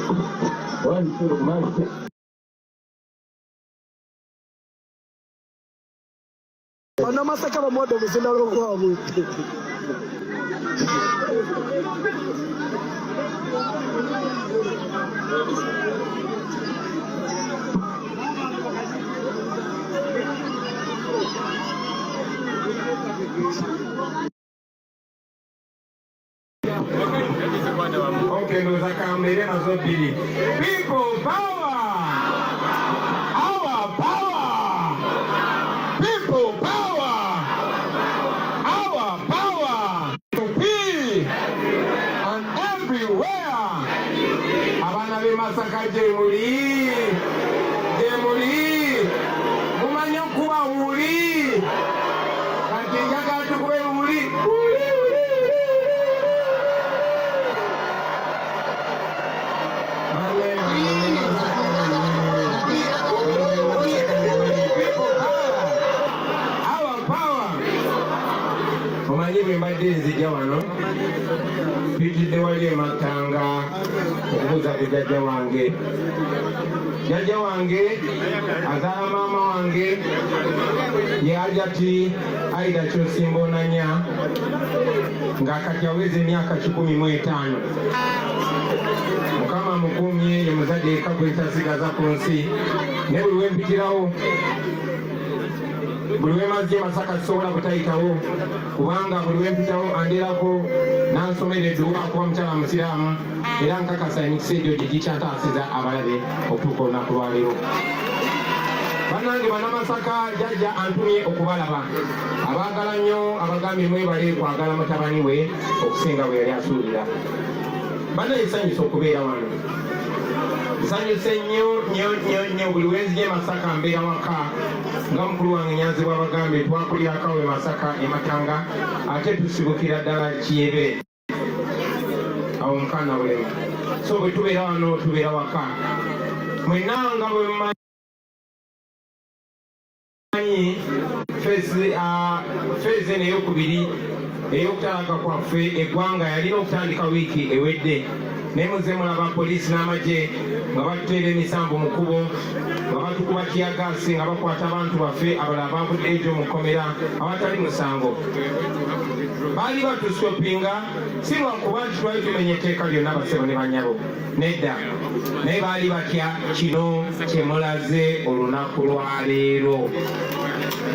1, 2, Mike. Ana masaka ba modo musinda roko abu. Okay, nos acambere na zo bili. People power. Our power. People power. Our power. To be and everywhere. Abana be masaka jemuli. Jemuli. Mumanyo kuba uli. Kajenga gatu kuwe uli. Mbadde jawano pitidde wali matanga okubuuza ku jjajja wange azaala maama wange yaja ti Aida Kyosimbonanya ng'akati aweza emyaka 15. Mukama mukumye ye muzadde eka gwetasigaza ku nsi ne buli wempitirawo buli wemaze Masaka sisobola butayitawo kubanga buli wempitawo anderako nansomera edduwa kuba mukyala musiraamu era nkakasa emikisa egyo gye gikyataasiza abalabe okutuuka olunaku lwaleero. Bannange Bannamasaka jjajja antumye okubalaba abaagala nnyo abagambye mwebale kwagala mutabani we okusinga bwe yali asuubira. Bannaye nsanyusa okubeera wano, nsanyuse nnyo buli wenzije Masaka mbeera waka nga mukulu wange Nyanzi bw'abagambye twakulyako we Masaka ematanga ate tusibukira ddala Kiyebe awo mukaana bulema. So bwe tubeera wano tubeera waka mwenna nga bwe mumanyi feezi eno ey'okubiri ey'okutalaga kwaffe eggwanga yalina okutandika wiiki ewedde naye muze mulaba poliisi n'amagye nga batuteera emisambu mu kkubo nga batukuba tiyagaasi nga bakwata abantu baffe abalala bavudde egyo mu kkomera abatali musango. Baali batusitopinga si lwakuba nti twali tumenya etteeka lyonna basebo ne banyabo, nedda, naye baali batya kino kye mulaze olunaku lwaleero.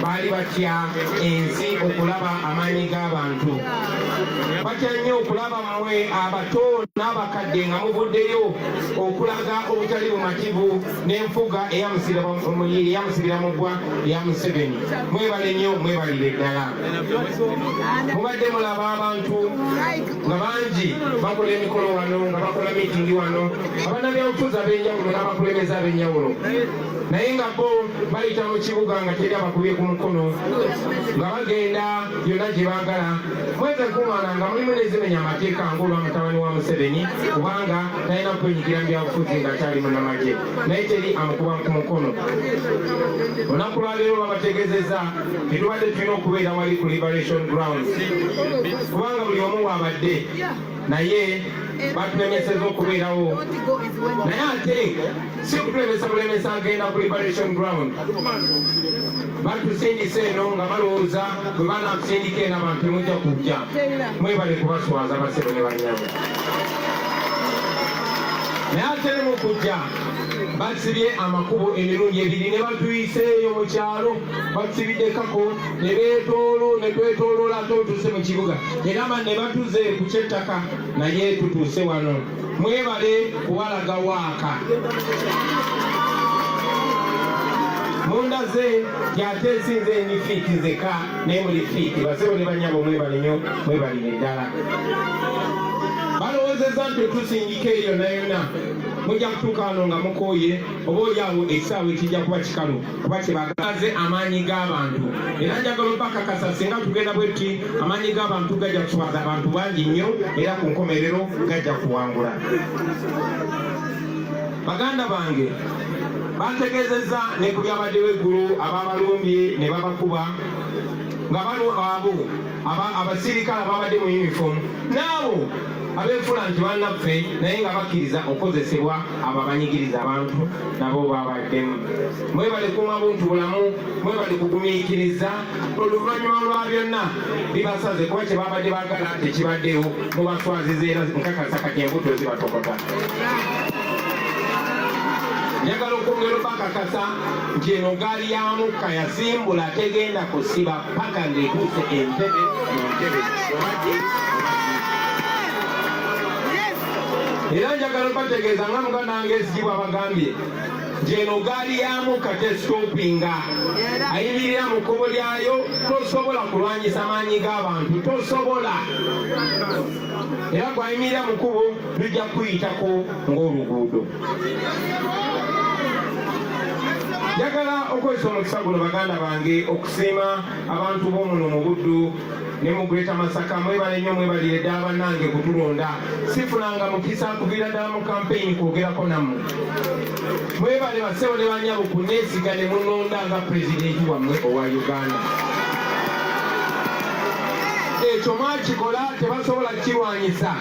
Baali batya ensi okulaba amaanyi g'abantu, batya nnyo okulaba mmwe abato n'abakadde nga muvuddeyo okulaga obutali bumativu n'enfuga eyamusibira mu bbwa eya Museveni. Mwebale nnyo, mwebalire ddala. Mubadde mulaba abantu nga bangi bakola emikolo wano, nga bakola miitingi wano, abannabyabufuzi ab'enjawulo n'abakulembeze ab'enjawulo, naye nga bo bayita mu kibuga nga teri abakubye ku mukono nga bagenda byonna gye baagala. Mweze kumwana nga mulimu n'ezimenya amateeka ng'olwa mutabani wa Museveni kubanga talina kwenyigira mu byabufuzi nga kyali munnamagye, naye teri amukuba ku mukono. Olunaku lwaleero babategeezezza tetubadde tulina okubeera wali ku Liberation Grounds kubanga buli omu waabadde, naye batulemeseza okubeerawo. Naye ate si kutulemesa bulemesa agenda ku Liberation Ground, batusindisa eno nga balowooza bwe banakusindika eno abantu temujja kujja. Mwebale kubaswaza basebo ne banyabo. Naye ate ne mu kujja basibye amakubo emirundi ebiri ne batuyiseeyo mu kyalo, batusibiddekako ne twetooloola ate otuuse mu kibuga era ne batuze ku kyettaka naye tutuuse wano. Mwebale kubalaga waaka. Munda ze kyate esinze ni fiiti zeka naye muli fiiti. Basebo ne banyabo mwebale nnyo, mwebalire ddala. Balowoozezza nti otusingika eyo yonna yonna mujja kutuuka wano nga mukooye oba olyawo ekisaawe kijja kuba kikalu kuba kyebagaze amaanyi g'abantu. Era njagala obakakasa singa tugenda bwe tuti amaanyi g'abantu gajja kuswaza abantu bangi nnyo era ku nkomerero gajja kuwangula. Baganda bange bantegeezezza ne ku byabaddewo eggulu ababalumbye ne babakuba nga bano abo abasirikale ababadde mu uniform naabo abeefula nti bannaffe naye nga bakkiriza okukozesebwa abo abanyigiriza abantu nabo babaddemu. Mwebale kuuma buntu bulamu, mwebale kugumiikiriza oluvannyuma lwa byonna bibasaze kuba kye babadde baagala tekibaddewo mubaswaziza era nkakasa kati embuto zibatokota. Njagala okwongera bakakasa nti eno gaali ya mukka yasimbula tegenda kusiba paka ng'etuuse entebe mu ntebe. Era njagala bategeeza nga muganda wange Ekitiibwa abagambye nti eno gaali ya mukka tesitopinga, ayimirira mu kkubo lyayo. Tosobola kulwanyisa maanyi g'abantu, tosobola. Era gwayimirira mu kkubo lujja kuyitako ng'oluguudo. Njagala okwesa omukisa guno baganda bange okusiima abantu b'omuno mu Buddu ne mu Greater Masaka. Mwebale nnyo, mwebalire ddala bannange kutulonda. Sifunanga mukisa kuviira ddala mu kampeyini kwogerako nammwe. Mwebale bassebo ne bannyabo kunneesiga ne munnonda nga pulezidenti wammwe owa Uganda. Ekyo mwakikola tebasobola kirwanyisa.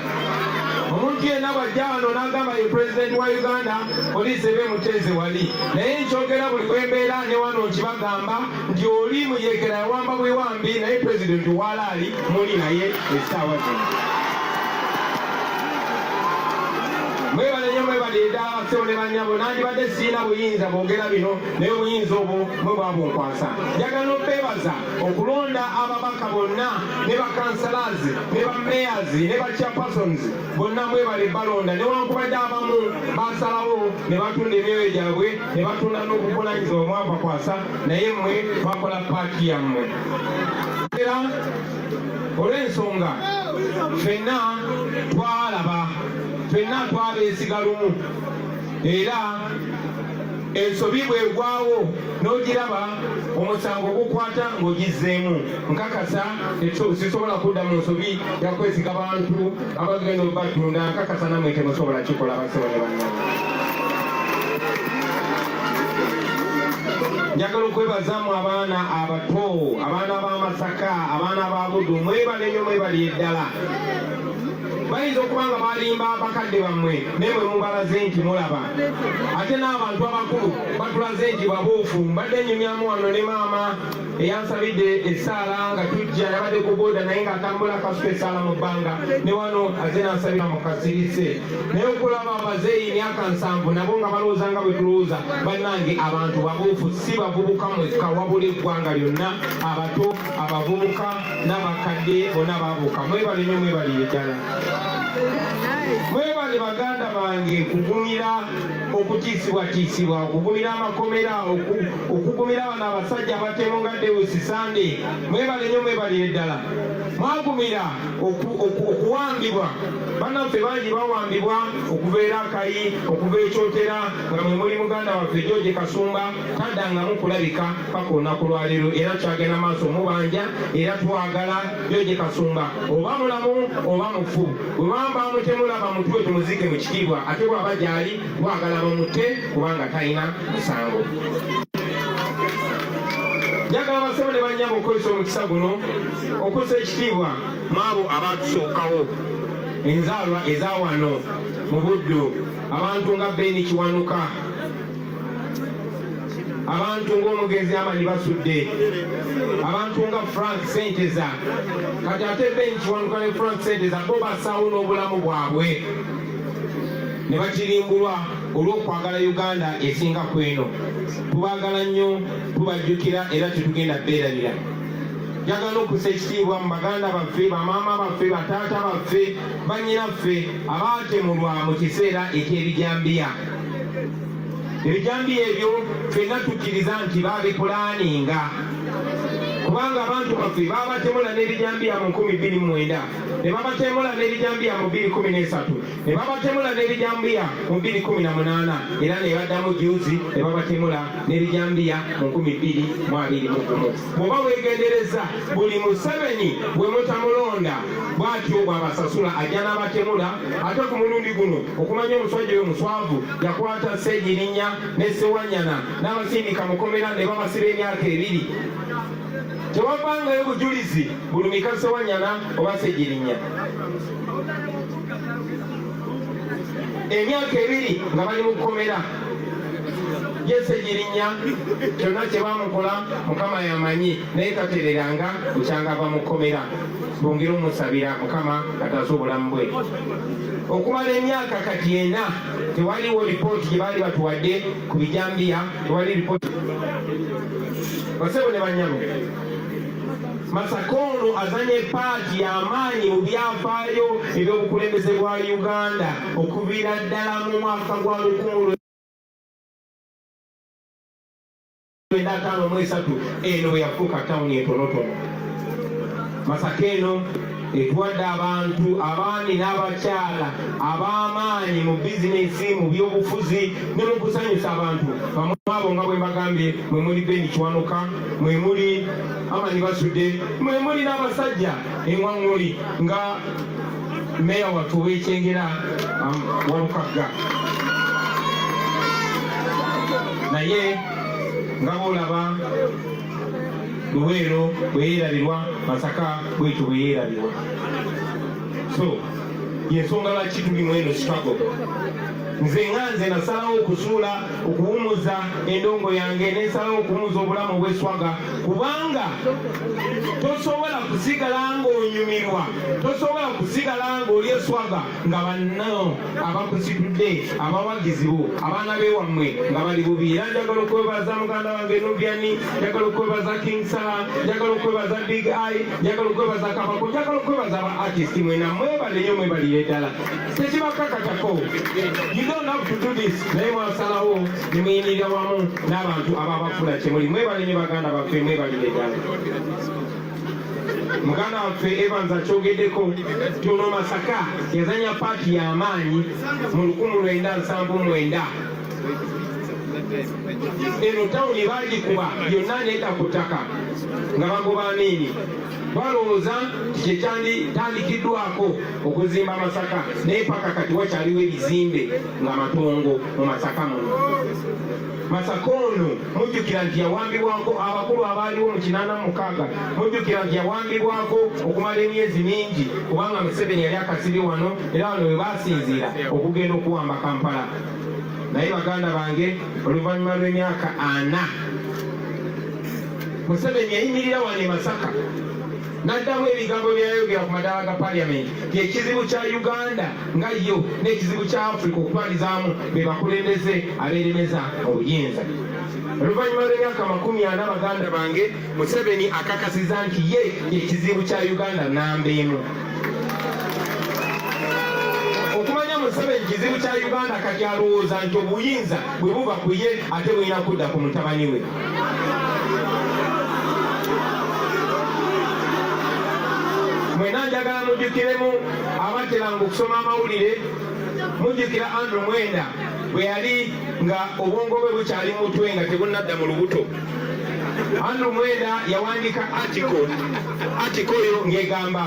Omuntu yenna bw'ajja wano n'agamba ye pulezidenti wa Uganda, poliisi ebe muteeze wali. Naye nkyogera buli kwembeera ne wano nkibagamba nti oli muyeekera yawamba bwewambi, naye pulezidenti walaali muli naye essaawa zino. Mwebale nnyo, mwebale ddala bassebo ne bannyabo. Nandibadde sirina buyinza bwogera bino naye obuyinza obwo mwe bwabunkwasa. Njagala okwebaza okulonda ababaka bonna ne bakansalazi ne bameyazi ne bachapersons bonna mwebale balonda, newankubadde abamu basalawo ne batunda emyoyo gyabwe ne batunda n'obuvunaanyizibwa mwabakwasa, naye mmwe bakola paati yammwe. Era olw'ensonga ffenna twalaba, ffenna twabeesiga lumu, era ensobi bwegwawo n'ogiraba omusango gukwata ng'ogizzeemu. Nkakasa sisobola kudda mu nsobi yakwesiga bantu abagenda obatunda. Nkakasa nammwe temusobola kikola bassebo ne bannange. Njagala okwebazamu abaana abato, abaana b'Amasaka, abaana ba Buddu. Mwebale nnyo, mwebali eddala. Bayinza okuba nga balimba bakadde bammwe naye mwe mubalaze nti mulaba. Ate n'abantu abakulu batulaze nti babuufu. Mbadde nyumyamu wano ne maama eyansabidde essaala nga tujja, yabadde ku booda naye ng'atambula kasuka essaala mu bbanga, ne wano aze n'ansabira mu kasirise. Naye okulaba abazeeyi myaka 7 nabo nga balowooza nga bwe tulowooza, bannange abantu babuufu, si bavubuka mwekka wabula eggwanga lyonna, abato, abavubuka n'abakadde bonna baabuuka. Mwebale nnyo, mwebalire ddala. Mwebale baganda bange kugumira okutiisibwatiisibwa, okugumira amakomera, okugumira bano abasajja abatemu nga Dewusi Sande. Mwebale nnyo, mwebalire ddala. Mwagumira okuwambibwa. Bannaffe bangi bawambibwa okuva e Rakai, okuva e Kyotera, nga mwe muli muganda waffe George Kasumba taddangamu kulabika paka olunaku lwaleero, era kyagenda maaso mubanja, era twagala George Kasumba oba mulamu oba mufu. Bwe bamba bamutemulaba mutwe tumuzike mu kitiibwa, ate bw'aba gyali twagala bamutte kubanga talina musango. Njagala bassebo ne bannyabo okukozesa omukisa guno okussa ekitiibwa mwabo abaatusookawo, enzaalwa eza wano mu Buddu, abantu nga Ben Kiwanuka, abantu ng'omugenzi Amani Basudde, abantu nga Frank Senteza. Kati ate Ben Kiwanuka ne Frank Senteza bo bassaawo n'obulamu bwabwe ne bakirimbulwa olw'okwagala Uganda esinga kweno. Tubaagala nnyo, tubajjukira era tetugenda beerabira. Njagala okussa ekitiibwa mu baganda baffe, bamaama baffe, bataata baffe, bannyinaffe abaatemulwa mu kiseera eky'ebijambiya. Ebijambiya ebyo ffenna tukkiriza nti baabipulaaninga, kubanga abantu baffe baabatemula n'ebijambiya mu 2009, ne babatemula n'ebijambiya mu 2013, ne babatemula n'ebijambiya mu 2018, era ne baddamu juzi ne babatemula n'ebijambiya mu 2021. Bw'oba weegendereza buli Museveni bwe mutamulonda bw'atyo bw'abasasula ajja n'abatemula. Ate ku mulundi guno okumanya omusajja oyo muswavu yakwata Ssegirinnya ne Ssewanyana n'abasindika mukomera ne babasiba emyaka 2. Tewavangayo bujulizi bulumika Ssewanyana oba Ssegirinnya. emyaka 2 nga bali mu kkomera. Yese Girinnya kyonna kye bamukola Mukama yamanyi, naye tatereranga bukyanga ava mu kkomera. Bongera omusabira Mukama kataasa obulamu bwe. Okumala emyaka kati 4 tewaliwo lipooti gye baali batuwadde ku bijambiya, tewali lipooti. Basebo ne banyama, Masaka ono azanye paati y'amaanyi mu byafaayo eby'obukulembeze bwa Uganda okuviira ddala mu mwaka gwa 1953 eno yafuuka tawuni etonotono. Masaka eno etuwadde abantu abaami n'abakyala ab'amaanyi mu bizinesi, mu byobufuzi ne mu kusanyusa abantu. Bamwe abo nga bwe mbagambye, mwe muli Beni Kiwanuka, mwe muli Amani Basudde, mwe muli n'abasajja eŋŋwaŋŋuli nga meya watu ow'Ekyengera Walukagga. Naye nga boolaba Luweero bwe yeerabirwa, Masaka bwetyo bwe yeerabirwa. So yensonga lwaki tuli mu eno struggle. Nze nganze nasalawo okusuula okuwumuza endongo yange, nesalawo okuwumuza obulamu obw'eswaga, kubanga tosobola kusigala ng'onyumirwa, tosobola kusigala ng'oli eswaga nga banno abakusitudde, abawagizi bo, abaana bewammwe nga bali bubi. Era njagala okwebaza muganda wange Nubiani, njagala okwebaza King Sala, njagala okwebaza Big Eye, njagala okwebaza Kabako, njagala okwebaza aba artist mwena mwebale nnyo mwebalire ddala. Tekibakakatako. You don't have to do this. Naye mwasalawo ne muyimirira wamu n'abantu ababafula kyemuli. Mwebale nnyo baganda baffe, mwebalire ddala. Muganda waffe Evans akyogeddeko nti ono Masaka yazanya paati y'amaanyi mu 1979. Eno tawuni baagikuba yonna neeta ku ttaka nga bagoba amiini. Balowooza kyetandikiddwako okuzimba Masaka, naye paka kati wakyaliwo ebizimbe nga matongo mu Masaka muno. Masaka ono mujjukira nti yawambibwako abakulu abaaliwo mu 86, mujjukira nti yawambibwako okumala emyezi mingi kubanga Museveni yali akasibye wano, era wano we baasinziira okugenda okuwamba Kampala. Naye baganda bange, oluvannyuma lw'emyaka 4 Museveni yayimirira wano e Masaka n'addamu ebigambo byayogera ku madaala ga Parliament nti ekizibu kya Uganda nga yo n'ekizibu kya Africa okutwalizaamu be bakulembeze abeeremeza obuyinza. Oluvannyuma lw'emyaka 40 baganda bange, Museveni akakasiza nti ye ekizibu kya Uganda namba 1. Okumanya Museveni kizibu kya Uganda kati alowooza nti obuyinza bwe buva ku ye ate bulina kudda ku mutabani we. Mwena njagala mujjukiremu abateranga okusoma amawulire. Mujjukira Andrew Mwenda bwe yali nga obwongo bwe bukyali mutwe nga tebunnadda mu lubuto. Andrew Mwenda yawandiika article yo ng'egamba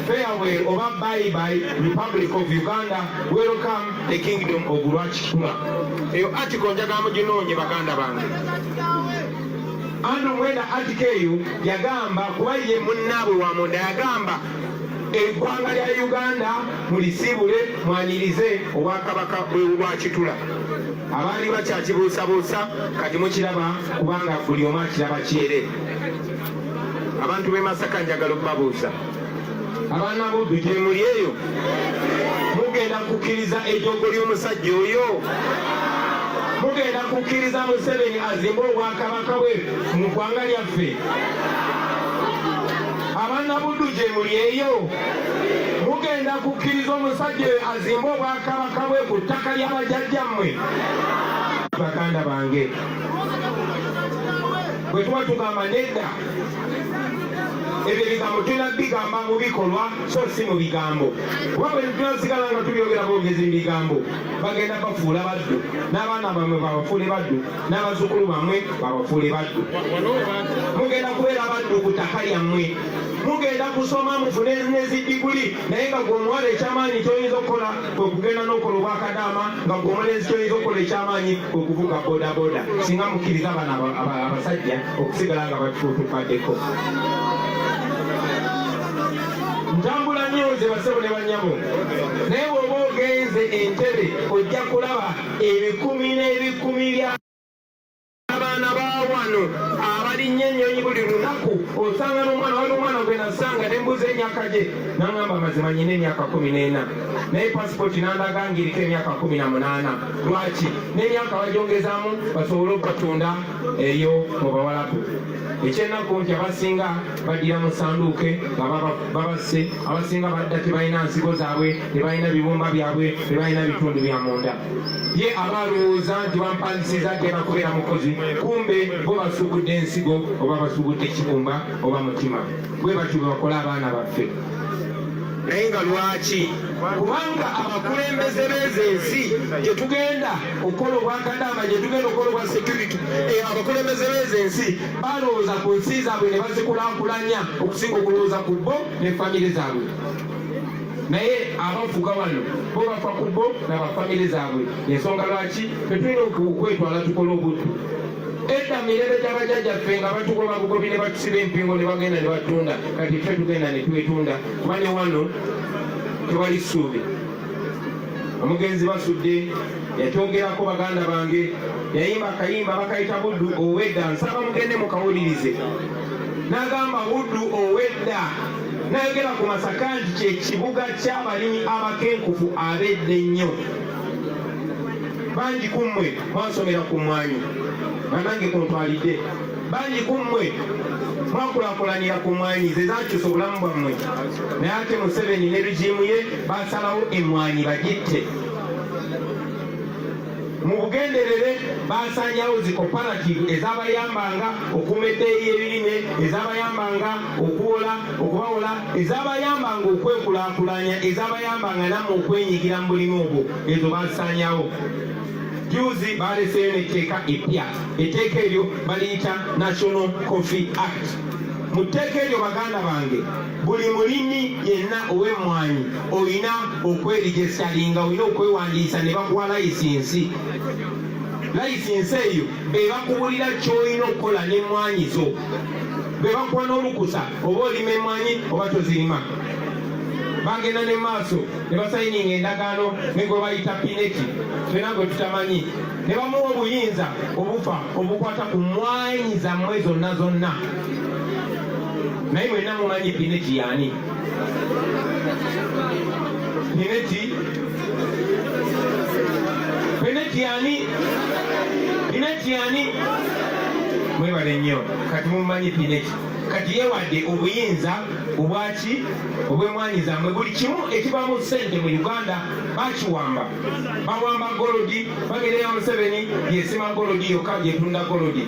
farewell oba bye bye Republic of Uganda, welcome the kingdom of Lwakitula. Eyo article njagala muginoonye baganda bange. Andrew Mwenda article eyo yagamba, kuba ye munnaabwe wa munda, yagamba eggwanga lya Uganda mulisiibule mwanirize obwakabaka bw'Olwakitula. Abaali bakyakibuusabuusa kati mukiraba kubanga buli omu akiraba kyere. Abantu b'e Masaka njagala okubabuuza, abaana Buddu gye muli eyo, mugenda kukkiriza ejjogo ly'omusajja oyo? Mugenda kukkiriza Museveni azimbe obwakabaka bwe mu ggwanga lyaffe? Abaana Buddu gye muli eyo, mugenda kukkiriza omusajja azimbe obwakabaka bwe ku ttaka ly'abajjajjammwe? Baganda bange, bwe tuba tugamba nedda, ebyo ebigambo tulina bigamba mu bikolwa so si mu bigambo. Kuba bwe tunasigala nga tubyogera bwogezi mu bigambo, bagenda bafuula baddu, n'abaana bammwe babafuule baddu, n'abazzukulu bammwe babafuule baddu. Mugenda kubeera baddu ku ttaka lyammwe, mugenda kusoma mufune n'ezidiguli, naye nga gwe omuwala ekyamaanyi kyoyinza okukola kwe kugenda n'okola obwakadaama, nga gwe omulenzi kyoyinza okukola ekyamaanyi kwe kuvuga bodaboda, singa mukkiriza abana abasajja okusigala nga batutukaddeko. Ntambula nnyo nze basebo ne bannyabo, naye bw'oba ogenze weebuuze entebe ojja kulaba ebikumi n'ebikumi bya abaana ba wano abalinnya ennyonyi buli lunaku. Osanga n'omwana wali omwana gwe nasanga ne mbuza emyaka gye n'aŋŋamba mazima nyina emyaka 14 naye pasipoti n'andaga ngiriko emyaka 18. Lwaki? n'emyaka bagyongezaamu basobole okubatunda eyo mu bawalabu. Ekyennaku nti abasinga baddira mu sanduuke nga babasse, abasinga badda tebalina nsigo zaabwe, tebalina bibumba byabwe, tebalina bitundu bya munda. Ye aba alowooza nti bampandisiza agenda kubeera mukozi, kumbe bo basugudde ensigo oba basugudde ekibumba oba mutima. Bwe batyo bwe bakola abaana baffe. Naye nga lwaki? Kubanga abakulembeze b'ensi gye tugenda okukola obwakadaama, gye tugenda okukola obwa security, abakulembeze b'ensi balowooza ku nsi zaabwe ne bazikulaakulanya okusinga okulowooza ku bo ne famire zaabwe. Naye abafuga wano bo bafa ku bo n'abafamire zaabwe. Ensonga lwaki tetulina okwetwala tukola obuddu. Edda mirembe gy'abajjajjaffe nga batugoba bugobi ne batusiba empingo ne bagenda ne batunda, kati ffe tugenda ne twetunda kuba ne wano tewali ssuubi. Omugenzi Basudde yatwogerako baganda bange, yayimba akayimba bakayita Buddu Owedda, nsaba mugende mukawulirize. N'agamba Buddu Owedda, n'ayogera ku Masaka nti kye kibuga ky'abalimi abakenkufu abedde ennyo. Bangi ku mmwe mwansomera ku mmwanyi, banange kuntwalidde. Bangi ku mmwe mwakulaakulanira ku mmwanyi, ze zakyusa obulamu bwammwe. Naye ate Museveni ne regimu ye basalawo emmwanyi bagitte. Mu bugenderere basanyawo zi cooperative ezabayambanga okuuma eddeeyi y'ebirime, ezabayambanga okubawola, ezabayambanga okwekulaakulanya, ezabayambanga nammwe okwenyigira mu bulimi obwo. Ezo basanyawo. Juzi baleseyo n'etteeka eppya. Etteeka eryo baliyita National Coffee Act. Mu tteeka eryo baganda bange, buli mulimi yenna ow'emmwanyi olina okwerigisitalinga, olina okwewandiisa ne bakuwa layisinsi. Layisinsi eyo be bakubulira ky'olina okukola n'emmwanyi zo, be bakuwa n'olukusa oba olima emmwanyi oba tozirima. Bagenda ne maaso ne basayininga endagaano ne gwe bayita pineti, twena gwe tutamanyi, ne bamuwa obuyinza obufa obukwata ku mmwanyi zammwe zonna zonna. Naye mwenna mumanyi pineti yaani? Pineti yaani? Mwebale nnyo kati mumanyi pineti. Kati yewadde obuyinza obwaki obw'emmwanyi zammwe. Buli kimu ekibaamu ssente mu Uganda bakiwamba. Bawamba golodi, bagerera Museveni yesima golodi yokka gyetunda golodi.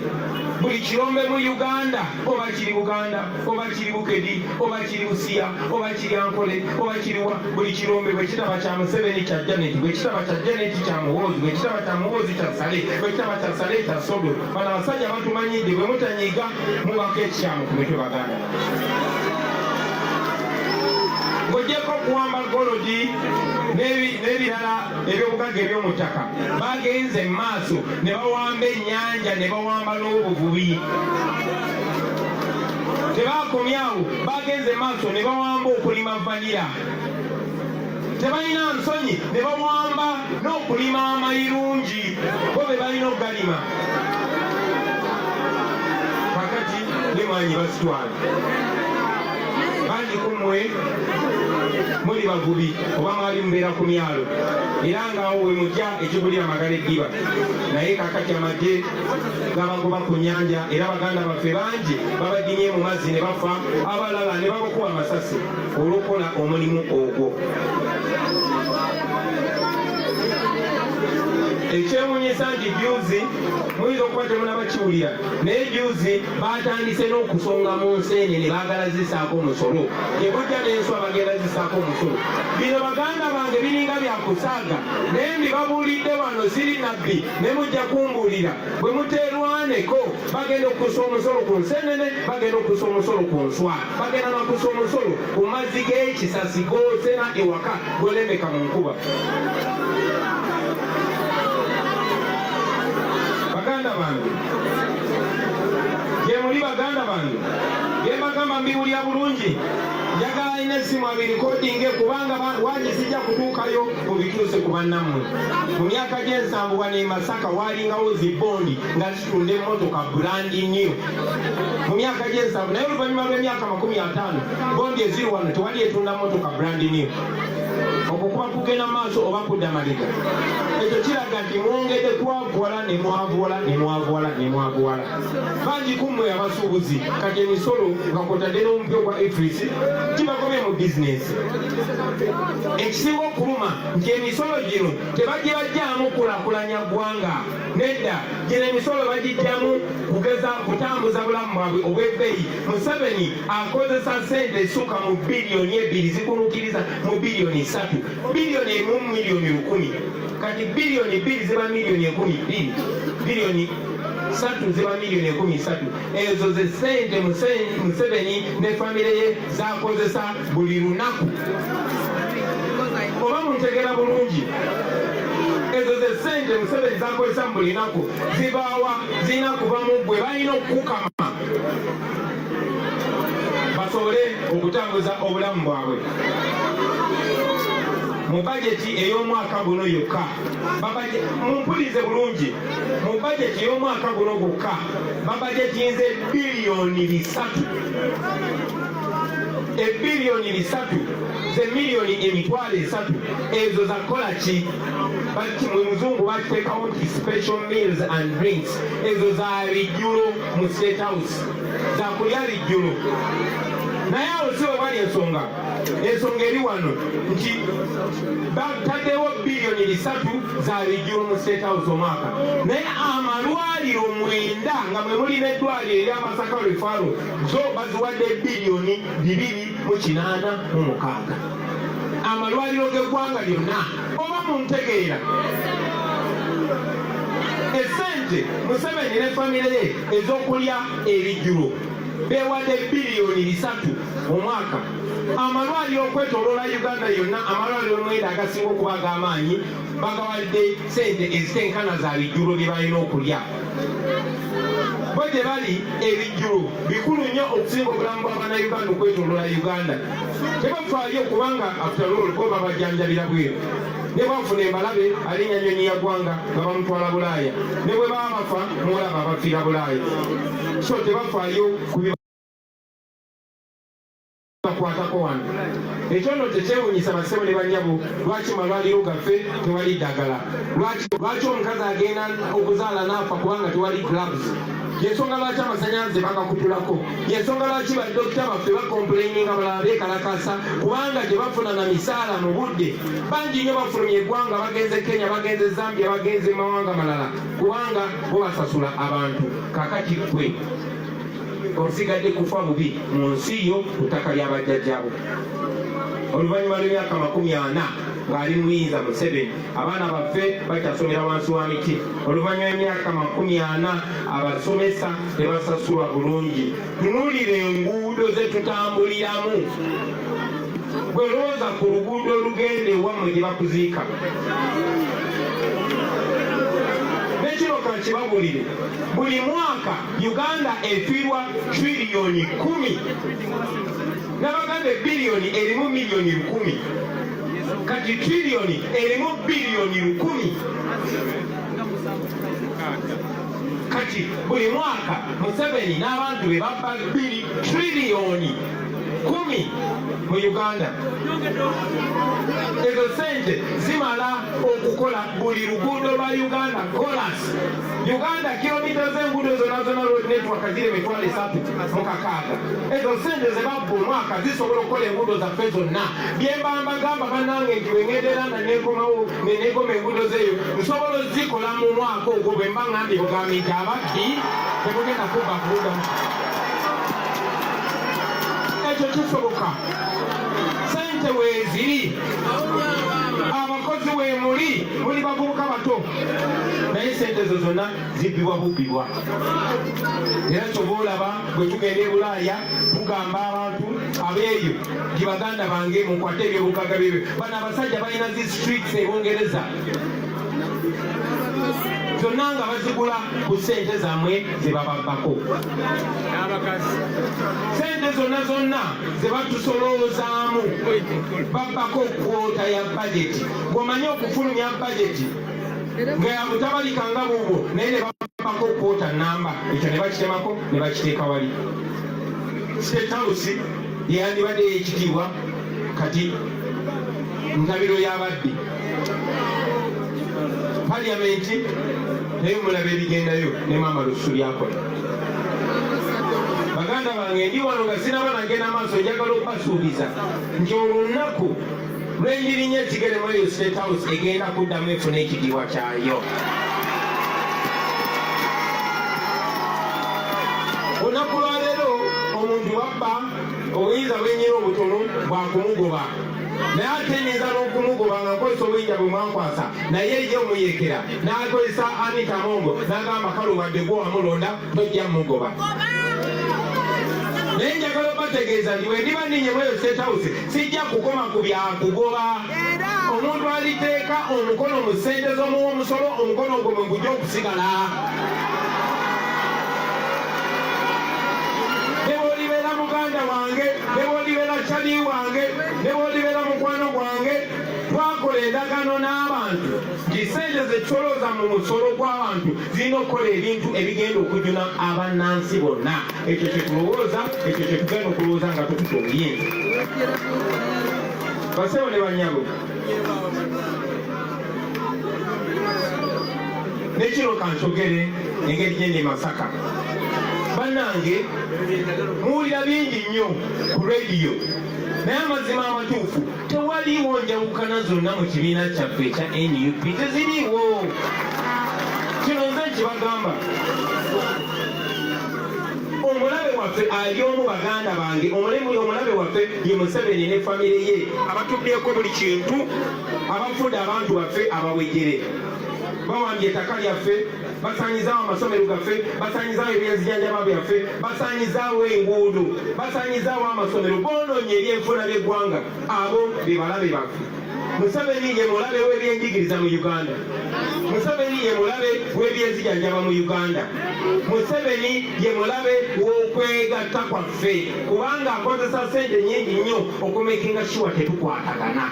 Buli kirombe mu Uganda, oba kiri Buganda, oba kiri Bukedi, oba kiri Busia, oba kiri Ankole, oba kiriwa, buli kirombe bwe kitaba kya Museveni kya Janet, bwe kitaba kya Janet kya Muhoozi, bwe kitaba kya Muhoozi kya Sale, bwe kitaba kya Sale kya Sodo. Bano abasajja batumanyidde, bwe mutanyiiga mubako ekikyamu ku mitwe baganda. Ng'ogyeko okuwamba golodi n'ebirala eby'obugagga eby'omu ttaka, bagenze mu maaso ne bawamba ennyanja ne bawamba n'obuvubi. Tebaakomyawo, bagenze mu maaso ne bawamba okulima vanira. Tebalina nsonyi ne bawamba n'okulima amayirungi, bo be balina okugalima. Kakati n'emmwanyi bazitwala. Bangi ku mmwe muli bavubi oba mwali mubeera ku myalo, era ngaawo we mujja ekigulira amagala eddiba. Naye kakati amagye gabagoba ku nnyanja, era baganda baffe bangi babadimye mu mazzi ne bafa, abalala ne babakuba amasasi olw'okukola omulimu ogwo. Ekyewuunyisa nti juzi muyinza okuba temulaba kiwulira, naye juzi batandise n'okusonga mu nseenene baagala zisaako omusolo. Gye bujja n'enswa bagenda zisaako omusolo. Bino baganda bange biringa byakusaaga, naye mbibabuulidde wano siri nabbi, ne mujja kumbuulira. Bwe muteerwaneko bagenda okusa omusolo ku nseenene, bagenda okusa omusolo ku nswa, bagenda n'okusa omusolo ku mazzi g'ekisasi g'osera ewaka golembeka mu nkuba. Baganda bange, gye muli baganda bange, gye mbagamba mbiwulira bulungi. njagala ina essimu abirikodinge kubanga wangi sijja kutuukayo mubituuse ku bannammwe. Mu myaka gy'ensanvu wano e Masaka waalingawo zibondi nga zitunda emmotoka brandi new. Mu myaka gy'ensanvu naye oluvannyuma lw'emyaka 50 bondi eziri wano tewali etunda mmotoka brandi new. Okwo kuba kugenda maaso oba kudda mabega. Ekyo kiraga nti mwongedde kwavuwala ne mwavuwala ne mwavuwala ne mwavuwala. Bangi kummwe abasuubuzi kati emisolo nga kwotadde n'omupyo gwa Efris kibagobye mu bizinesi. Ekisinga okuluma nti emisolo gino tebagibajjaamu kulaakulanya ggwanga. Nedda gino emisolo bagijjamu kugeza kutambuza bulamu bwabwe obw'ebbeeyi. Museveni akozesa ssente esukka mu biliyoni 2 zikunuukiriza mu biliyoni 3. Biliyoni emu miliyoni 1000. Kati biliyoni 2 ziba miliyoni 10,000. Biliyoni 3 ziba miliyoni 13. Ezo ze ssente Museveni ne famire ye zakozesa buli lunaku. Oba muntegeera bulungi. Ezo ze ssente Museveni zakozesa buli lunaku zibaawa zirina kuva mu ggwe balina okukukama basobole okutambuza obulamu bwabwe. Mu bajeti ey'omwaka guno yokka mumpulirize bulungi, mu bajeti ey'omwaka guno gwokka babajetinze biliyoni 3. Ebiliyoni 3 ze miliyoni 300 ezo zakola ki? Mu muzungu bateekawo nti special meals and drinks. Ezo za lijjulo mu State House, za kulya lijjulo. Naye awo si we bali ensonga. Ensonga eri wano nti bataddewo biliyoni 3 za lijjulo mu State House omwaka. Naye amalwaliro 9 nga mwe mulina eddwaliro erya Masaka Referral zo baziwadde biliyoni 286. Amalwaliro g'eggwanga lyonna oba muntegeera. Essente Museveni ne famire ye ez'okulya erijjulo beewadde biliyoni 3 omwaka. Amalwaliro okwetooloola Uganda yonna, amalwaliro 9 agasinga okuba ag'amaanyi bagawadde ssente ezitenkana za lijjulo bye balina okulya. Bo gye bali ebijjulo bikulu nnyo okusinga obulamu bw'Abannayuganda okwetooloola Uganda. Tebafaayo kubanga after all bo babajjanjabira bweru. Ne bafuna embalabe alinnya nnyonyi ya ggwanga nga bamutwala Bulaaya. Ne bwe baba bafa mulaba abafiira Bulaaya. So tebafaayo kubibakwatako wano. Ekyono tekyewuunyisa bassebo ne bannyabo lwaki malwaliro gaffe tewali ddagala. Lwaki omukazi agenda okuzaala n'afa kubanga tewali gloves. Yensonga lwaki amasannyalaze bagakutulako. Yensonga lwaki badokita baffe bakomplaininga balala beekalakasa kubanga tebafuna na misaala mu budde. Bangi nnyo bafulumya eggwanga bagenze Kenya, bagenze Zambia, bagenze mawanga malala kubanga bo basasula abantu. Kaakati ggwe osigadde kufa bubi mu nsi yo ku ttaka lya bajjajjabo. Oluvannyuma lw'emyaka 40 ng'ali muyinza Museveni, abaana baffe bakyasomera wansi wa miti. Oluvannyuma lw'emyaka 40 abasomesa tebasasulwa bulungi. Tunuulira enguudo ze tutambuliramu. Gwe lowooza ku luguudo olugenda ewammwe gye bakuziika. Nekino kankibabulire, buli mwaka Uganda efiirwa triliyoni 10. N'abaganda biliyoni erimu miliyoni 10. Kati triliyoni erimu biliyoni 10. Kati buli mwaka Museveni n'abantu be babba triliyoni 10 mu Uganda. Ezo ssente zimala okukola buli luguudo lwa Uganda kolasi. Uganda kilomita z'enguudo zonna zonna road network ziri 360. Ezo ssente ze babba omwaka zisobola okukola enguudo zaffe zonna. Bye mbagamba bannange nti bwe ŋŋenderera nga neekomawo neegoma enguudo zeeyo nsobola ozikola mu mwaka ogwo bwe mba ngambye bugambi nti ababbi temugenda kubba kubugamu. Ekyo kisoboka. Ssente weeziri, abakozi weemuli, muli bavubuka bato, naye ssente ezo zonna zibbibwa bubbibwa. Era kyova olaba bwe tugenda e Bulaaya tugamba abantu abeeyo nti baganda bange mukwate ebyobugagga byebyo. Bano abasajja balina zi streets e Bungereza. zonna nga bazigula ku ssente zammwe ze bababbako. Ssente zonna ze batusoloozaamu babbako kwota ya bajeti. Bw'omanyi okufulumya bajeti nga butabalika nga bubwo naye ne babbako kwota namba, ekyo ne bakitemako ne bakiteeka wali. State House yeyandibadde y'ekitiibwa kati ntabiro y'abadde. Parliamenti naye mulaba ebigendayo ne Maama Lusu lyakola. Baganda bange ndi wano nga sinaba nagenda maaso njagala okubasuubiza nti olunaku lw'enjirinya ekigeremu eyo State House egenda kuddamu efuna ekitiibwa kyayo. Olunaku lwaleero omuntu wabba obuyinza bwenyina obutono bwakumugoba, naye ate nyinza n'okumugoba nga nkozesa obuyinza bwe mwankwasa naye ye omuyekera n'akozesa Anita Mongo n'agamba kale wadde gwe wamulonda tojja mugoba. Naye njagala obategeeza nti bwe ndiba ninnyemu eyo State House sijja kukoma ku byakugoba. Omuntu aliteeka omukono mu ssente z'omuwa omusolo, omukono ogwo mwe gujja okusigala. Ne bw'olibeera muganda wange, ne bw'olibeera kyali wange, ne bw'olibeera mukwano gwange, twakola endagaano n'abantu nti ssente ze tusolooza mu musolo gw'abantu zirina okukola ebintu ebigenda okujuna abannansi bonna. Ekyo kye tulowooza, ekyo kye tugenda okulowooza nga tututa obuyinza. Bassebo ne bannyabo, ne kino kansogere engeri gye ndi Masaka. Bannange muwulira bingi nnyo ku rediyo, naye amazima amatuufu tewaliiwo njawukana zonna mu kibiina kyaffe ekya NUP, teziriiwo. Kino nze nkibagamba, omulabe waffe ali omu baganda bange, omulabe waffe ye Museveni ne famire ye abatuddeko buli kintu, abafudde abantu baffe abawejjere. Bawambye ettaka lyaffe, basaanyizaawo amasomero gaffe, basaanyizaawo ebyenzijanjaba byaffe, basaanyizaawo enguudo, basaanyizaawo amasomero, boonoonye ebyenfuna by'eggwanga. Abo be balabe baffe. Museveni ye mulabe w'ebyenjigiriza mu Uganda. Museveni ye mulabe w'ebyenzijanjaba mu Uganda. Museveni ye mulabe w'okwegatta kwaffe, kubanga akozesa ssente nnyingi nnyo okumekinga sure tetukwatagana.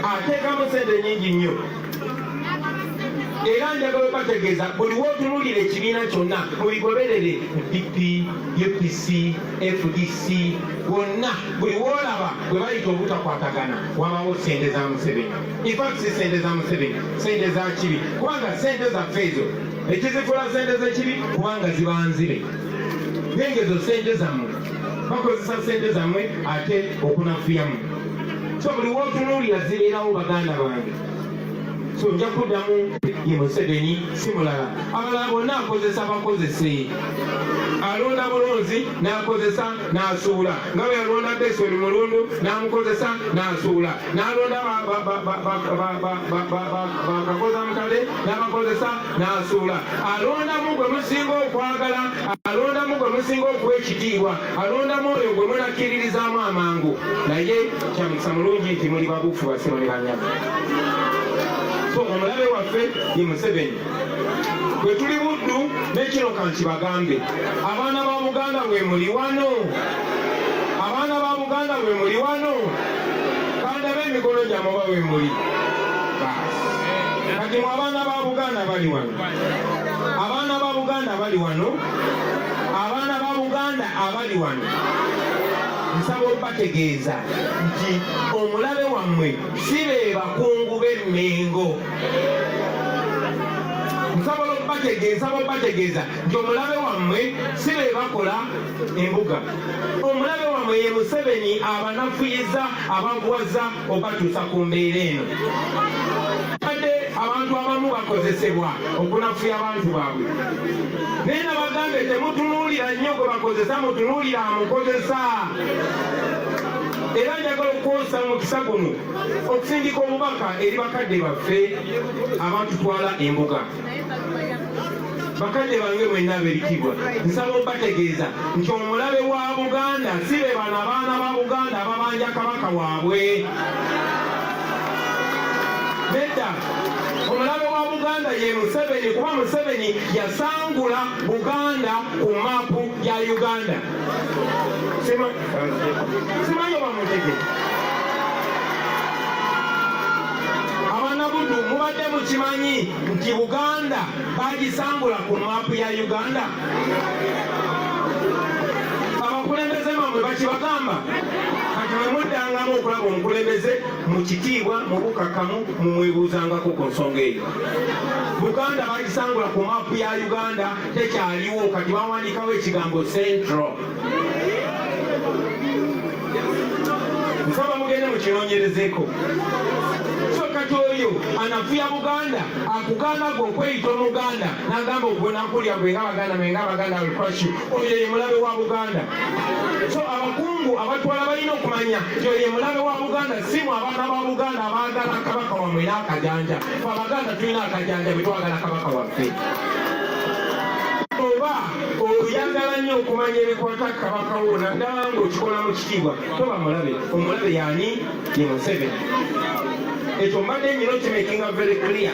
Ateekamu ssente nnyingi nnyo. Era njagala obategeeza buli w'otunuulira ekibiina kyonna mubigoberere, DP, UPC, FDC, wonna buli w'olaba bwe bayita obutakwatagana wabawo ssente za Museveni. Infact si ssente za Museveni, ssente za kibi, kubanga ssente zaffe ezo ekizifula ssente z'ekibi kubanga ziba nzibe. Nengezo ssente zammwe bakozesa ssente zammwe ate okunafuyamu. So buli w'otunuulira zibeerawo baganda bange. So nja kuddamu ye Museveni si mulala. Abalala bonna akozesa bakozese. Alonda bulunzi n'akozesa n'asuula. Nga bwe yalonda Desori Mulundu n'amukozesa n'asuula. N'alonda bakakoza mutale n'abakozesa n'asuula. Alondamu gwe musinga okwagala, alondamu gwe musinga okuwa ekitiibwa, alondamu oyo gwe munakkiririzaamu amangu. Naye kyamukisa mulungi nti muli babuufu basiro ne banyama. So omulabe waffe ye Museveni. Bwe tuli Buddu n'ekino kankibagambe, abaana ba Buganda bwe muli wano, abaana ba Buganda bwe muli wano, kandabe emikono gyammwe oba bwe muli. Kati mwe abaana ba Buganda bali wano, abaana ba Buganda bali wano, abaana ba Buganda abali wano. Nsaba okubategeeza nti omulabe wammwe si be bakungu b'emmengo. Nsaba okubategeeza nti omulabe wammwe si be bakola embuga. Omulabe wammwe ye Museveni abanafuyiza, abaggwaza okubatuusa ku mbeera eno. Ate abantu abamu bakozesebwa okunafuya abantu baabwe. Naye nabagambe temutunuulira nnyo gwe bakozesa, mutunuulira amukozesa. Era njagala okwosa mukisa guno okusindika obubaka eri bakadde baffe abatutwala embuga. Bakadde bange mwenna abeerikibwa, nsaba okubategeeza nti omulabe wa Buganda si be bano abaana ba Buganda ababanja kabaka waabwe. Nedda, omulabe wa Buganda Buganda ye Museveni kuba Museveni yasangula Buganda ku mapu ya Uganda. Simanyi oba mutegedde. Abanabudu mubadde mukimanyi nti Buganda bagisangula ku mapu ya Uganda? Abakulembeze bamwe bakibagamba kati bwe muddangamu okulaba omukulembeze mu kitiibwa mu bukakamu mumwebuuzangako ku nsonga eyo. Buganda bagisangula ku mapu ya Uganda tekyaliwo, kati bawandiikawo ekigambo Central. Nsaba mugende mukinoonyerezeeko. So kati oyo anafuya Buganda akugaana gwe okweyita Omuganda n'agamba ogwenakulya gwe nga Baganda menga Baganda will crush you. Oyo ye mulabe wa Buganda. So abakungu abatwala balina okumanya nti oyo ye mulabe wa Buganda, si mu abaana ba Buganda abaagala kabaka wamwe n'akajanja. Abaganda tulina akajanja bwe twagala kabaka waffe. Oba oyagala nnyo okumanya ebikwata kabaka wo naddala ng'okikola mu kitiibwa toba mulabe. Omulabe y'ani? Ye Museveni. Ekyo mbadde nnyo kimakinga very clear.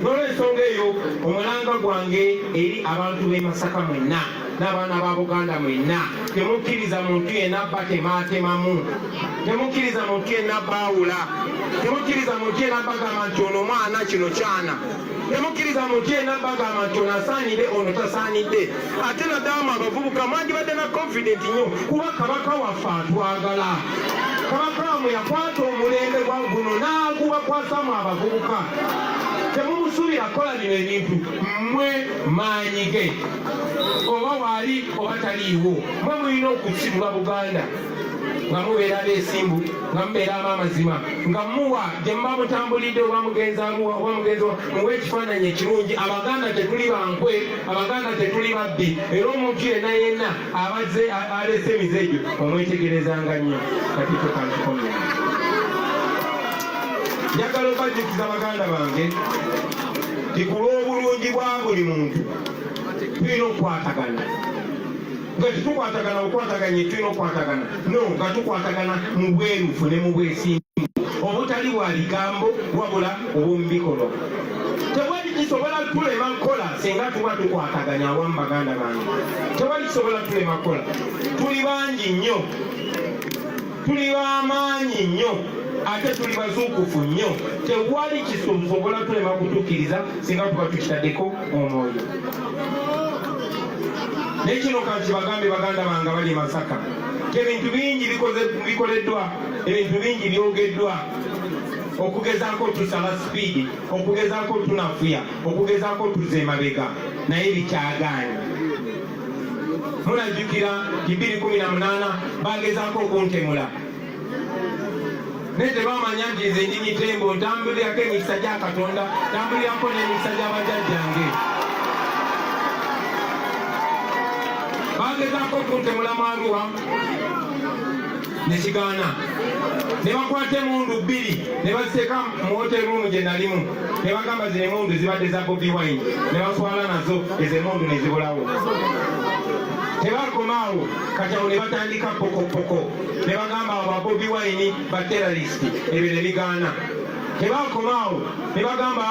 N'olw'ensonga eyo omulanga gwange eri abantu b'e Masaka mwenna n'abaana ba Buganda mwenna, temukkiriza muntu yenna abba temaatemamu, temukkiriza muntu yenna abbaawula, temukkiriza muntu yenna abbagamba nti ono mwana kino kyana, temukkiriza muntu yenna abbagamba nti ono asaanidde ono tasaanidde. Ate naddala abavubuka mwandibadde na confident nnyo kuba kabaka waffe atwagala. Kabaka wamwe yakwata omulembe gwa guno n'agubakwasamu abavubuka. Temumusuubira kola bino ebintu mmwe maanyi ge, oba waali oba taliiwo. Mmwe mulina okusitula Buganda nga mubeera beesimbu, nga mubeeramu amazima, nga muwa gye muba mutambulidde oba mugenzi muwe ekifaananyi ekirungi. Abaganda tetuli bankwe, Abaganda tetuli babbi, era omuntu yenna abaze aleese emize egyo omwetegerezanga nnyo. Kati tokankikomera. Njagala obajjukiza Baganda bange nti ku lw'obulungi bwa buli muntu tulina okukwatagana. Nga tetukwatagana bukwataganye tulina okukwatagana, no, nga tukwatagana mu bwerufu ne mu bwesimbu, obutali bwa bigambo wabula obw'omubikolwa. Tewali kisobola tulema kukola singa tuba tukwataganya awamu Baganda bange. Tewali kisobola tulema kukola. Tuli bangi nnyo, tuli b'amaanyi nnyo, ate tuli bazuukufu nnyo. Tewali kisobola tulema kutukkiriza singa tuba tukitaddeko omwoyo. Nekino kati bagambe Baganda bange bali Masaka, ebintu bingi bikoleddwa, ebintu bingi byogeddwa, okugezaako tusala sipiidi, okugezaako tunafuya, okugezaako tuze emabega, naye bikyagaanye. Mulajjukira 2018 bagezaako okuntemula, naye tebamanya nti nze ndi Mitembo, ntambulirako emikisa gya Katonda, ntambulirako n'emikisa gy'abajjajjange. Bagezaako okuntemula Arua ne kigaana, ne bakwata emundu 2 ne baziteeka mu hotel room gye nalimu, ne bagamba zino emundu zibadde za Bobi Wine, ne baswala nazo ezo emundu ne zibulawo. Tebakomaawo, kati awo ne batandika pokopoko, ne bagamba aba Bobi Wine ba terrorist, ebyo ne bigaana. Tebakomaawo, ne bagamba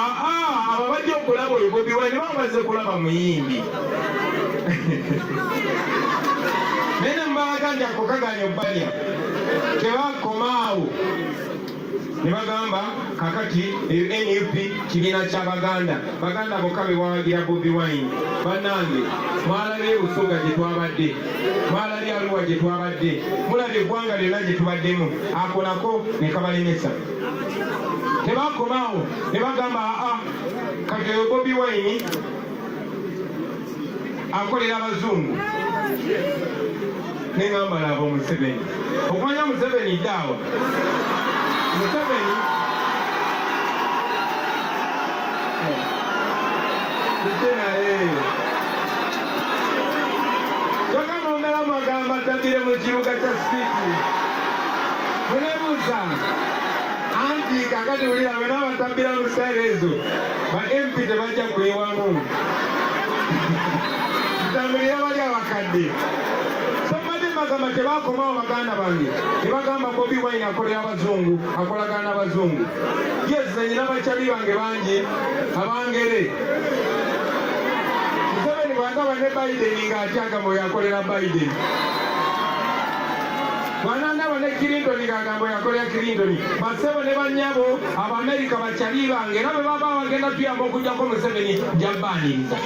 abo bajja okulaba oyo Bobi Wine, ne bamaze kulaba muyimbi. Nene mbaganja kokaganya obbalya. Tebakomaawo, ne bagamba kakati NUP kibiina kya Baganda, Baganda bokka be bawagira Bobi Wine. Bannange mwalabye Busoga gye twabadde, mwalabye Arua gye twabadde, mulabye eggwanga lyonna gye tubaddemu, ako nako ne kabalemesa. Tebakomaawo, ne bagamba kati oyo Bobi Wine akolera abazungu. Nengamba laba Museveni, okumanya Museveni ddaawa, Museveni togamba omulamu agamba atabire mu kibuga kya Sipiiti. Munebuuza anti kakati wulira bwe n'abatabira mu ssaala ezo ba MP tebajja kwewamu. Tutambulira bali abakadde. bagamba tebakomawo baganda bange tebagamba Bobi Wine akolera abazungu akolagana n'abazungu. Yes, nyina bakyali bange bangi abangere Museveni bwagamba ne Biden ng'atyaga mwe yakolera Biden. Bwanandaba ne Clinton ng'agamba yakolera Clinton. Basebo ne bannyabo Abamerika bakyali bange era bwe baba bagenda tuyamba okugyako Museveni jabbaaniriza.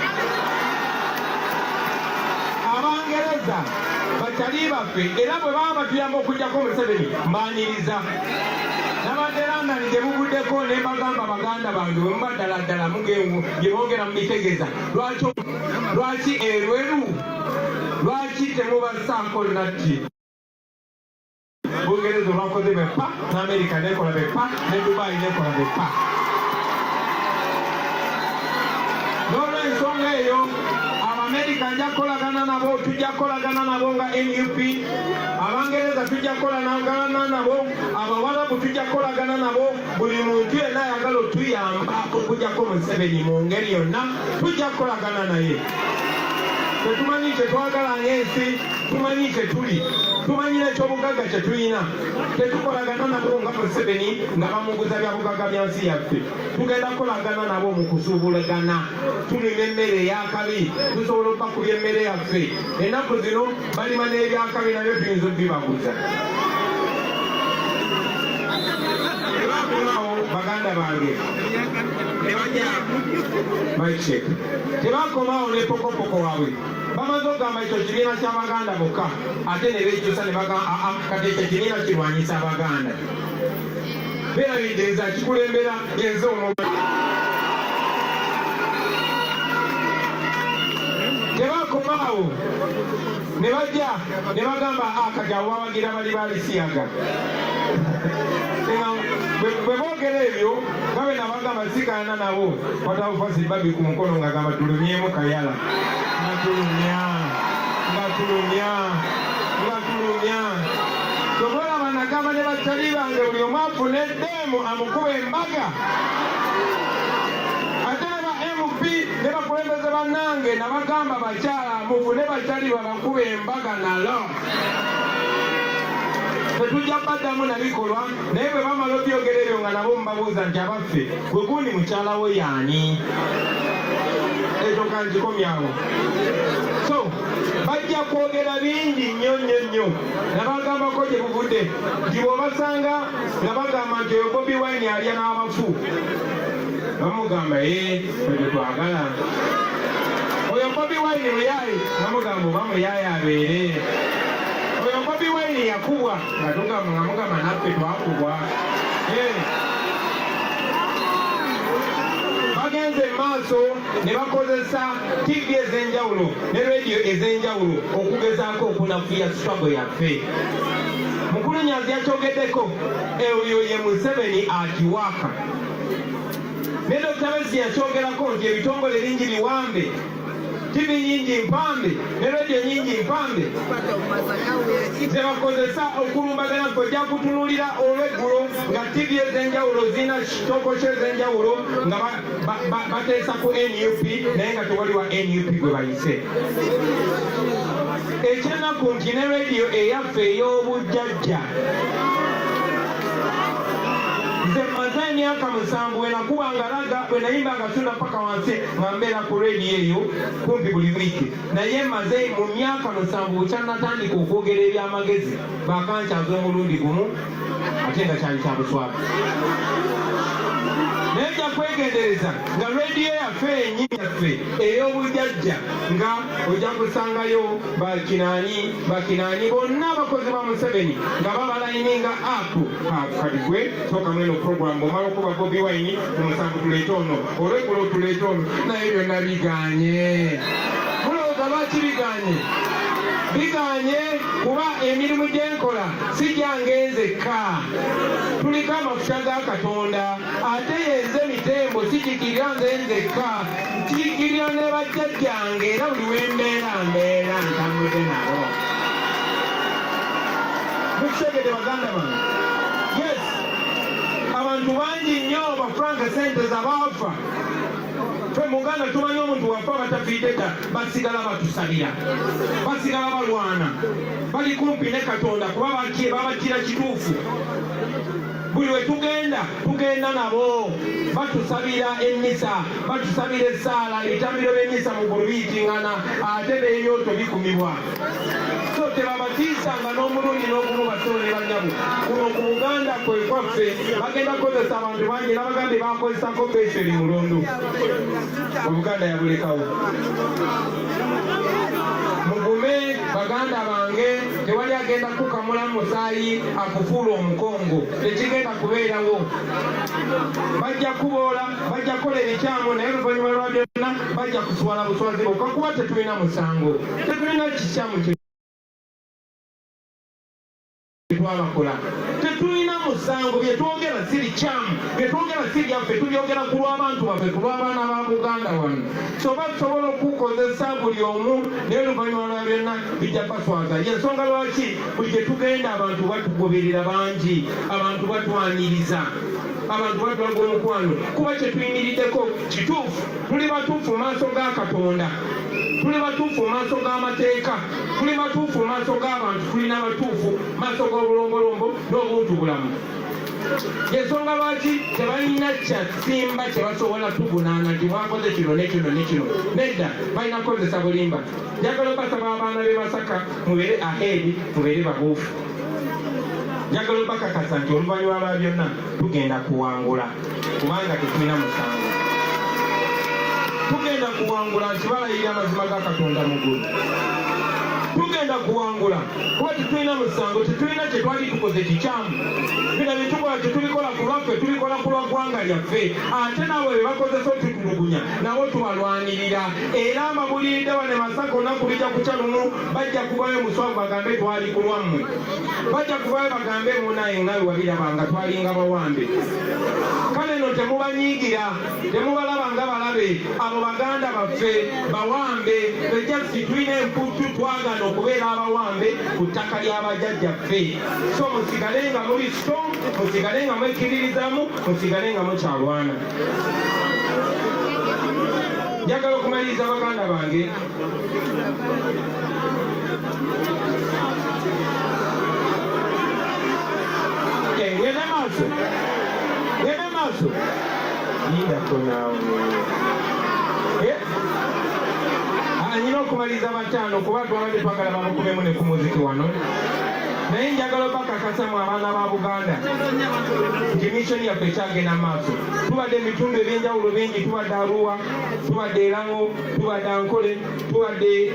Abangereza bakyali baffe era bwe baba batuyamba okugyako Museveni mbaaniriza. Nabateranga nje buguddeko ne bagamba baganda bange bwe muba ddala mugengu bye boogera mu mitegeza. Lwaki erweru? Lwaki temubasaako natti? Bungereza olwakoze bepa, n'Amerika nekola bepa, ne Dubai nekola bepa. N'olw'ensonga eyo Abamerika nja kukolagana nabo, tujja kukolagana nabo nga NUP. Abangereza tujja kukolagana nabo, Abawarabu tujja kukolagana nabo. Buli muntu yenna ayagala otuyamba okugyako Museveni mu ngeri yonna tujja kukolagana naye. Tetumanyi kye twagala ng'ensi, tumanyi kye tuli, tumanyi n'ekyobugagga kye tulina. Tetukolagana nabo nga Museveni nga bamuguza bya bugagga bya nsi yaffe. Tugenda kukolagana nabo mu kusuubulagana. Tulima emmere ey'akabi, tusobola okubakubya emmere yaffe. Ennaku zino balima n'ebyakabi nabyo tuyinza okubibaguza. Tebakomawo baganda bange. Tebakomawo ne pokopoko waabwe. Bamaze okugamba ekyo kibiina ky'Abaganda bokka ate ne beekyusa ne bagamba kati ekyo kibiina kirwanyisa Abaganda. Beerabidde kikulembera yenze omubi. Tebakomawo ne bajja ne bagamba kati abo bawagira bali balisiyaga. Bwe boogera ebyo nga bwe nabagamba sikaana nabo watawo Fasi Babi ku mukono ng'agamba tulumyemu Kayala. Nga tulumya. Tobolaba nagamba ne bakyali bange buli omu afuna eddeemu amukuba embaga. Ate ne ba MP ne bakulembeze bannange nabagamba bakyala mufune bakyali babakuba embaga nalo. Tetujja baddamu na bikolwa naye bwe bamala obyogera ebyo nga nabo mubabuuza nti abaffe gwe gundi mukyala wo yaani? Ekyo kankikomyawo. So bajja kwogera bingi nnyo nabagambako gye buvudde nti bw'obasanga nga bagamba nti oyo Bobi Wine alya n'abafu bamugamba ekyo twagala. Oyo Bobi Wine muyaye bamugamba oba muyaye abeere. Oyo Bobi Wine yakubwa nga mugamba naffe twakubwa. Bagenze maaso ne bakozesa TV ez'enjawulo ne radio ez'enjawulo okugezaako okunafuya struggle yaffe. Mukulu Nyanzi yakyogeddeko oyo ye Museveni akiwaka. Ne Dr. Besigye yakyogerako nti ebitongole bingi biwambe, TV nyingi mpambe ne radio nyingi mpambe zebakozesa okulumbagana kojja kutunulira olw'eggulo nga TV ez'enjawulo zina tokosho ez'enjawulo nga bateesa ku NUP naye nga tewali wa NUP gwe bayise. Ekyennaku nti ne radio eyaffe ey'obujjajja nze maze emyaka 7 wenakubanga laga bwenayimba agatunda paka wansi nga mbeera ku radio eyo kumpi buli wiiki naye maze mu myaka 7 bukyannatandika okwogera ebyamagezi bakankyaza omulundi gumu ate nga kyali kya buswavu. Naye nja kwegendereza nga radio yaffe enyini yaffe ey'obujjajja nga ojja kusangayo bakinaani bonna abakozi ba Museveni nga babalayininga apu kati gwe sooka mweno program omala okuba Bobi Wine mu 7 tuleete ono olweggulo tuleete ono naye byonna biganye. Mulowooza lwaki biganye? Biganye kuba emirimu gyenkola si gyange nzekka, tuliko amafuta ga Katonda ate yenze mitembo sigikirira nze nzekka, kikirira ne bajjajjange era buli wembeera ntambudde nabo. Mukitegedde baganda bange? Yes, abantu bangi nnyo ba Frank Sente abaafa Ffe mu Uganda tumanyi omuntu wafa batafiidde dda basigala batusabira, basigala balwana, bali kumpi ne Katonda kuba babakira kituufu. Buli we tugenda nabo batusabira emmisa, batusabira essaala, ebitambiro by'emmisa mu ggulu biyitiŋŋana, ate n'ebyoto bikumibwa. So tebabatiisanga n'omulundi n'ogumu basobo ne bannyabo. Kuno ku Buganda kwe kwaffe bagenda kukozesa abantu bangi n'abagambe bakozesako Besheri Mulondo. Obuganda yabulekawo. Mugume baganda bange, tewali agenda kukamula musaayi akufuula omukongo, tekigenda kubeerawo. Bajja kuboola, bajja kukola ebikyamu, naye oluvannyuma lwa byonna bajja kuswala buswazi bwokka kuba tetulina musango, tetulina kikyamu twabakola, tetulina musango. Bye twogera si bikyamu, bye twogera si byaffe, tubyogera ku lw'abantu baffe, ku lw'abaana ba Buganda wano. So basobola okukozesa buli omu, naye oluvannyuma lwa byonna bijja baswaza. Y'ensonga lwaki buli gye tugenda abantu batugoberera bangi, abantu batwaniriza, abantu batulaga omukwano, kuba kye tuyimiriddeko kituufu. Tuli batuufu mu maaso ga Katonda, tuli batuufu mu maaso g'amateeka, tuli batuufu mu maaso g'abantu, tulina abatuufu mu maaso g'obulombolombo n'obuntu bulamu. Y'ensonga lwaki tebalina kyasimba kye basobola tugunaana nti bwakoze kino ne kino ne kino. Nedda, balina kukozesa bulimba. Njagala obasaba abaana be Masaka mubeere aheedi, mubeere babuufu. Njagala obakakasa nti oluvannyuma lwa byonna tugenda kuwangula kubanga tetulina musango. Tugenda kuwangula nti balayirira amazima ga Katonda mu ggulu. Tugenda kuwangula kuba tetulina musango, tetulina kye twali tukoze kikyamu. Bino bye tukola tetubikola ku lwaffe, tubikola ku lwa ggwanga lyaffe. Ate naawe be bakozesa otutulugunya nabo tubalwanirira. Era amabuliride wane Masaka olunaku lijja kukya lumu bajja kuvayo muswavu bagambe twali ku lwammwe, bajja kuvayo bagambe munaye nga we wabirabanga twalinga bawambe. Kale no temubanyiigira, temubalaba nga balabe. Abo baganda baffe bawambe, bejjaffe tulina emputtu twagana okubeera abawambe ku ttaka ly'abajjajjaffe. So musigale nga muli strong, musigale nga mwekiririzamu, musigale nga mukyalwana. Njagala okumaliriza baganda bange, ngende maaso, ngende maaso, yindako naawe. Nyina okumaliriza bataano kuba twabadde twagala bamukubemu ne ku muziki wano. Naye njagala bakakasamu abaana ba Buganda nti missoni yaffe ekyagenda maaso. Tubadde ebitundu ebyenjawulo bingi, tubadde Arua, tubadde Erango, tubadde Ankole, tubadde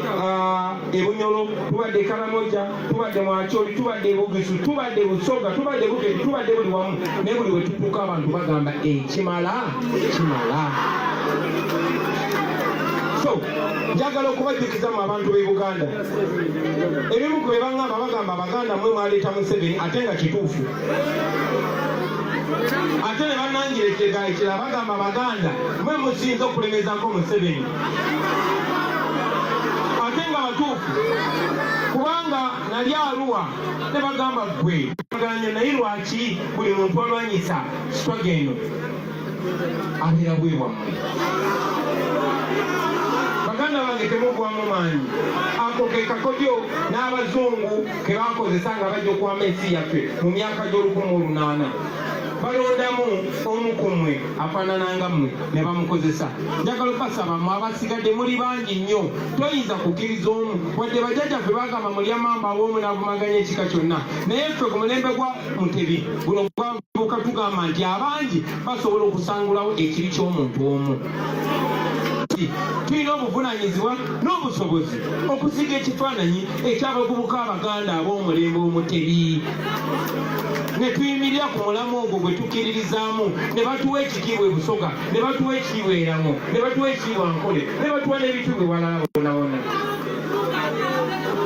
Ebunyolo, tubadde Karamoja, tubadde Mwacholi, tubadde Bugisu, tubadde Busoga, tubadde Bukedi, tubadde buli wamu. Naye buli we tutuuka abantu bagamba kimala, kimala. So njagala okubajjukiza mu abantu b'e Buganda, ebimu ku be baŋŋamba bagamba Abaganda mwe mwaleeta Museveni ate nga kituufu. Ate ne bannangira ekiregaalo ekirala bagamba Abaganda mwe musinza okulemezako Museveni ate nga batuufu. Kubanga nali Arua ne bagamba ggwe baganya naye lwaki buli muntu alwanyisa sitwaga eno abeera bwe bwammwe. Baganda bange temugwamu maanyi. Ako ke kakodyo n'Abazungu ke bakozesa nga bajja okuwama ensi yaffe mu myaka gy'olukumu 8. Balondamu omu ku mmwe afaanana mmwe ne bamukozesa. Njagala okubasaba mmwe abasigadde muli bangi nnyo, toyinza kukkiriza omu. Wadde bajjajjaffe bagamba mulya mamba aw'omu n'avumaganya ekika kyonna. Naye ffe ku mulembe gwa Mutebi guno gwabuuka tugamba nti abangi basobola okusangulawo ekibi ky'omuntu omu. Tulina obuvunaanyizibwa n'obusobozi okusiga ekifaananyi eky'abavubuka Abaganda ab'omulembe Omutebi. Ne tuyimirira ku mulamu ogwo gwe tukkiririzaamu, ne batuwa ekitiibwa e Busoga, ne batuwa ekitiibwa e Erango, ne batuwa ekitiibwa Nkole, ne batuwa n'ebitiibwa ewalala bonnabonna.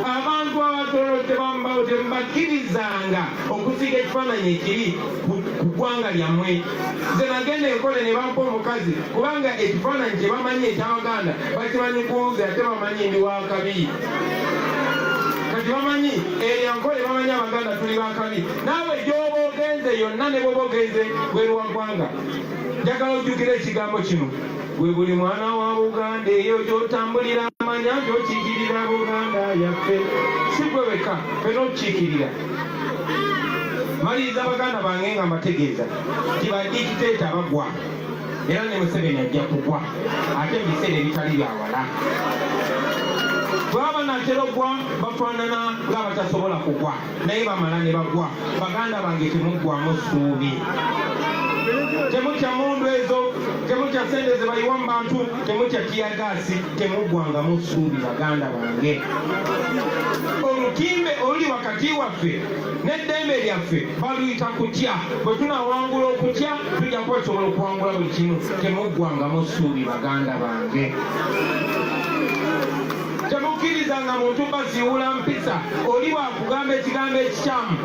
Abantu abatono tebambakkirizanga okusiga ekifaananyi ekiri ku ggwanga lyammwe. Nze nagenda Enkole ne bampa omukazi kubanga ekifaananyi kye bamanyi eky'Abaganda bakimanyi kunze ate bamanyi ndi wakabi. Kati bamanyi Enkole bamanyi Abaganda tuli bakabi. Naawe gy'oba ogenze yonna ne bw'oba ogenze bweru wa ggwanga. Njagala ojjukira ekigambo kino. gwe buli mwana wa Buganda eyo gy'otambulira amanya gy'okiikirira Buganda yaffe si gwe weka fena okiikirira. Maliriza baganda bange nga mbategeeza nti badikiteeta bagwa era ne Museveni ajja kugwa ate mu biseera ebitali byawala. Bwaba natera ogwa bafaanana nga batasobola kugwa naye bamala ne bagwa. Baganda bange temuggwamu ssuubi, temutya mundu ezo, temutya sente ze bayiwa mu bantu, temutya tiyagaasi, temuggwangamu ssuubi baganda bange. Olutimbe oluli wakati waffe n'eddembe lyaffe baluyita kutya. Bwe tunawangula okutya tujja kuba tusobola okuwangula buli kimu. Temuggwangamu ssuubi baganda bange. Temukkirizanga muntu basiwula mpisa oli bwakugamba ekigambo ekikyamu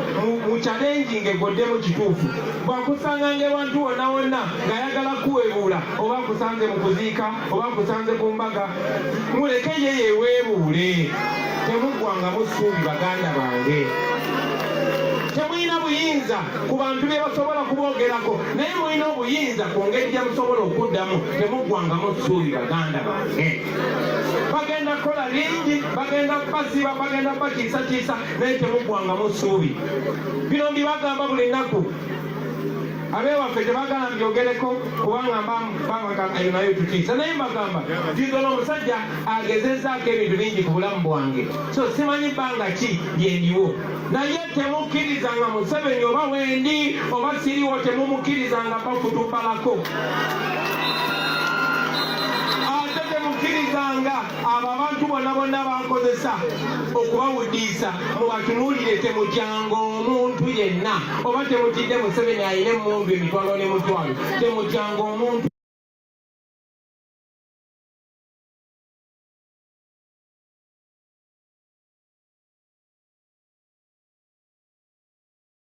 mu challenging egoddemu kituufu. Bwakusanganga ewantu wonna wonna ng'ayagala kuweebuula oba akusanze mu kuziika oba akusanze ku mbaga, muleke ye yeeweebuule. Temuggwangamu ssuubi baganda bange. Temulina buyinza ku bantu bye basobola kuboogerako naye mulina obuyinza ku ngeri gye musobola okuddamu. Temuggwangamu ssuubi baganda bange. Bagenda kola lingi, bagenda basiba, bagenda bakiisatiisa naye temuggwangamu ssuubi. Bino mbibagamba buli nnaku. Abewaffe tebagala mbyogereko kubanga mbagamba eyo nayo tutiisa naye mbagamba ntizo n'omusajja agezezaako ebintu bingi ku bulamu bwange, so simanyi bbanga ki lyendiwo. Naye temukkirizanga Museveni oba wendi oba siriwo, temumukkirizanga bakutubalako. Ate temukkirizanga abo abantu bonna bonna bankozesa okubawudiisa mubatunuulire. Temutyanga omuntu yenna oba temutidde Museveni ayina emmundu emitwalo n'emitwalo, temutyanga omuntu.